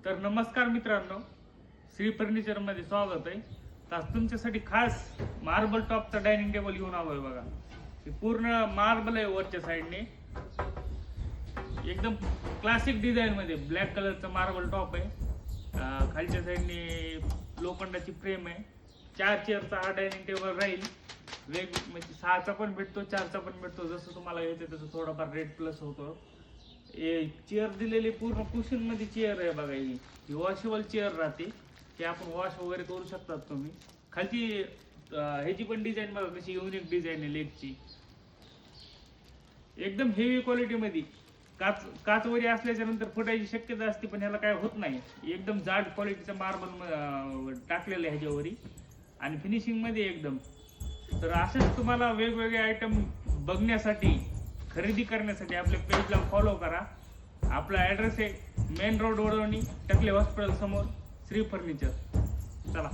तर नमस्कार मित्रांनो, श्री फर्निचर मध्ये स्वागत आहे. तर तुमच्यासाठी खास मार्बल टॉपचा डायनिंग टेबल घेऊन आलोय बघा. हे पूर्ण मार्बल आहे वरच्या साईडने, एकदम क्लासिक डिझाइन मध्ये ब्लॅक कलरचा मार्बल टॉप आहे. खालच्या साईडने लोखंडाची फ्रेम आहे. 4 चेअरचा हा डायनिंग टेबल राहील. म्हणजे 6चा पण भेटतो, 4चा पण भेटतो. जसं तुम्हाला येते तसं थोडाफार रेट प्लस होतो. चेअर दिलेली पूर्ण कुशन मध्ये चेअर आहे बघा. ही वॉशेबल चेअर राहते, की आपण वॉश वगैरे करू शकतात तुम्ही. खालची ह्याची पण डिझाईन बघा कशी युनिक डिझाईन आहे. लेगची एकदम हेवी क्वालिटी मध्ये. काच वरी असल्याच्या नंतर फुटायची शक्यता असते, पण ह्याला काय होत नाही. एकदम जाड क्वालिटीचा मार्बल टाकलेलं आहे ह्याच्यावरी आणि फिनिशिंग मध्ये एकदम. तर असेच तुम्हाला वेगवेगळे आयटम बघण्यासाठी, खरेदी करण्यासाठी आपल्या पेजला फॉलो करा. आपला ॲड्रेस आहे main road Wadwani, Takle hospital समोर, श्री फर्निचर. चला.